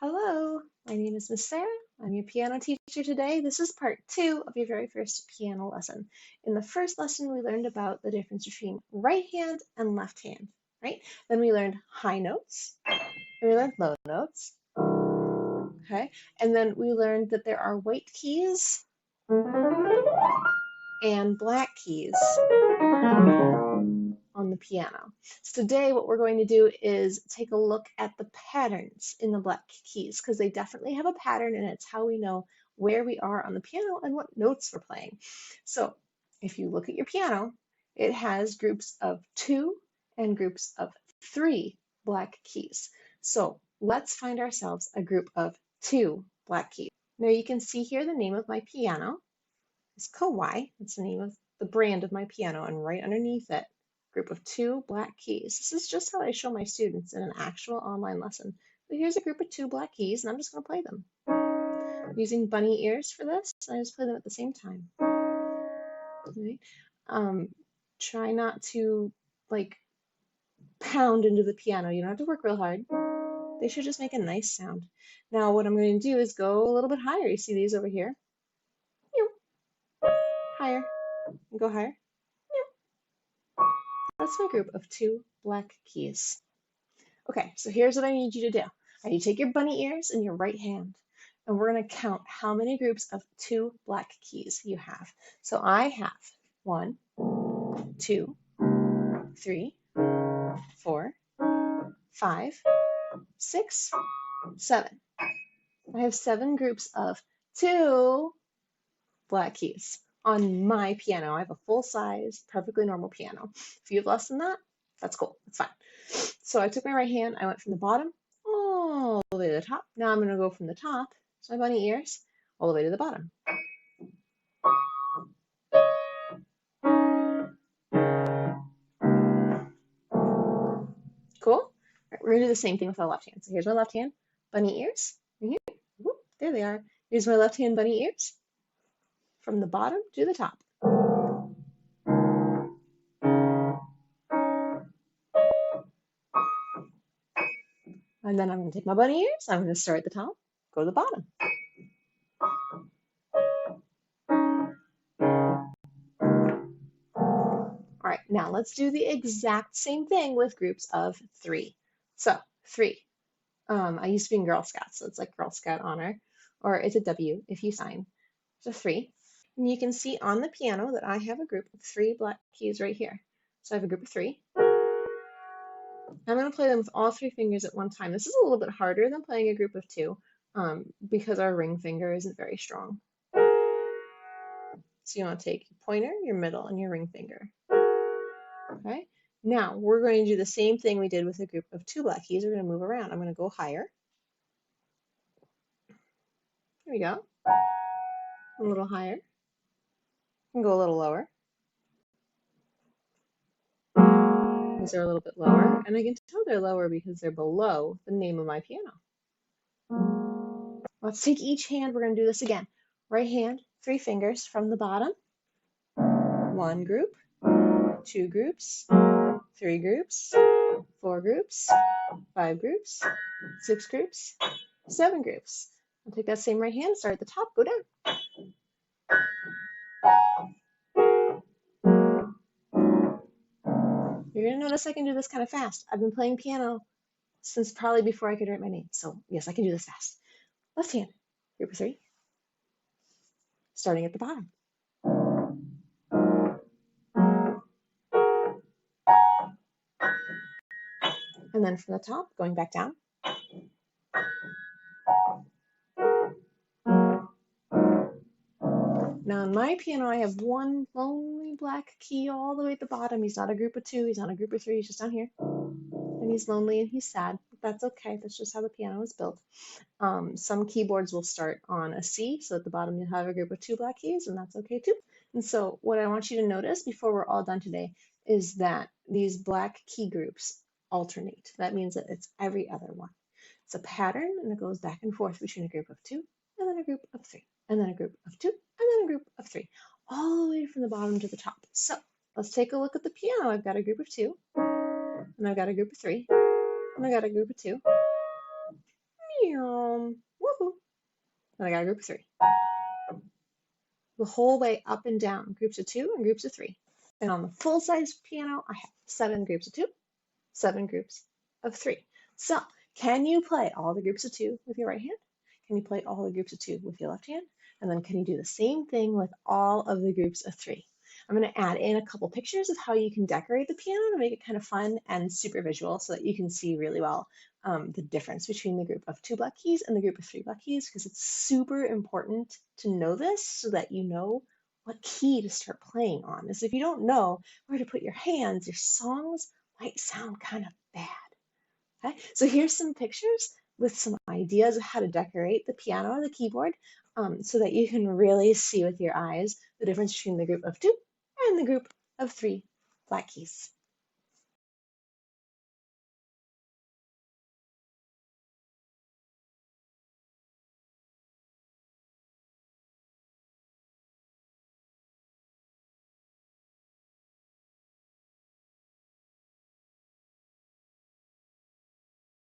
Hello, my name is Miss Sarah. I'm your piano teacher today. This is part 2 of your very first piano lesson. In the first lesson, we learned about the difference between right hand and left hand, right? Then we learned high notes, and we learned low notes, okay? And then we learned that there are white keys and black keys on the piano. So today what we're going to do is take a look at the patterns in the black keys because they definitely have a pattern and it's how we know where we are on the piano and what notes we're playing. So if you look at your piano, it has groups of 2 and groups of 3 black keys. So let's find ourselves a group of 2 black keys. Now you can see here the name of my piano is Kawai. That's the name of the brand of my piano, and right underneath it, group of 2 black keys. This is just how I show my students in an actual online lesson. But here's a group of 2 black keys, and I'm just going to play them. I'm using bunny ears for this. I just play them at the same time. Right? Try not to pound into the piano. You don't have to work real hard. They should just make a nice sound. Now what I'm going to do is go a little bit higher. You see these over here? Higher. And go higher. That's my group of 2 black keys. Okay, so here's what I need you to do. I need you to take your bunny ears in your right hand, and we're going to count how many groups of 2 black keys you have. So I have 1, 2, 3, 4, 5, 6, 7. I have 7 groups of 2 black keys on my piano. I have a full-size, perfectly normal piano. If you have less than that, that's cool. That's fine. So I took my right hand, I went from the bottom all the way to the top. Now I'm going to go from the top, so my bunny ears, all the way to the bottom. Cool? All right, we're going to do the same thing with our left hand. So here's my left hand, bunny ears. Right here. Whoop, there they are. Here's my left hand bunny ears from the bottom to the top. And then I'm going to take my bunny ears. I'm going to start at the top, go to the bottom. All right, now let's do the exact same thing with groups of 3. So 3. I used to be in Girl Scouts, so it's like Girl Scout honor, or it's a W if you sign. So 3. And you can see on the piano that I have a group of 3 black keys right here. So I have a group of 3. I'm going to play them with all 3 fingers at one time. This is a little bit harder than playing a group of 2 because our ring finger isn't very strong. So you want to take your pointer, your middle, and your ring finger. Okay. Now we're going to do the same thing we did with a group of 2 black keys. We're going to move around. I'm going to go higher. There we go. A little higher. And go a little lower. These are a little bit lower, and I can tell they're lower because they're below the name of my piano. Let's take each hand. We're going to do this again. Right hand, 3 fingers from the bottom. 1 group, 2 groups, 3 groups, 4 groups, 5 groups, 6 groups, 7 groups. I'll take that same right hand, start at the top, go down. You're going to notice I can do this kind of fast. I've been playing piano since probably before I could write my name. So yes, I can do this fast. Left hand, group of 3, starting at the bottom. And then from the top, going back down. Now on my piano, I have 1 lonely black key all the way at the bottom. He's not a group of 2, he's not a group of 3, he's just down here. And he's lonely and he's sad, but that's okay. That's just how the piano is built. Some keyboards will start on a C, so at the bottom you'll have a group of 2 black keys, and that's okay too. And so what I want you to notice before we're all done today is that these black key groups alternate. That means that it's every other one. It's a pattern, and it goes back and forth between a group of 2 and then a group of 3, and then a group of 2, and then a group of 3, all the way from the bottom to the top. So let's take a look at the piano. I've got a group of 2, and I've got a group of 3, and I've got a group of 2. Woohoo! And I got a group of 3. The whole way up and down, groups of 2 and groups of 3. And on the full-size piano, I have 7 groups of 2, 7 groups of 3. So, can you play all the groups of 2 with your right hand? Can you play all the groups of 2 with your left hand? And then can you do the same thing with all of the groups of 3? I'm going to add in a couple pictures of how you can decorate the piano to make it kind of fun and super visual so that you can see really well the difference between the group of 2 black keys and the group of 3 black keys, because it's super important to know this so that you know what key to start playing on. As if you don't know where to put your hands, your songs might sound kind of bad. Okay, so here's some pictures with some ideas of how to decorate the piano or the keyboard so that you can really see with your eyes the difference between the group of 2 and the group of 3 black keys.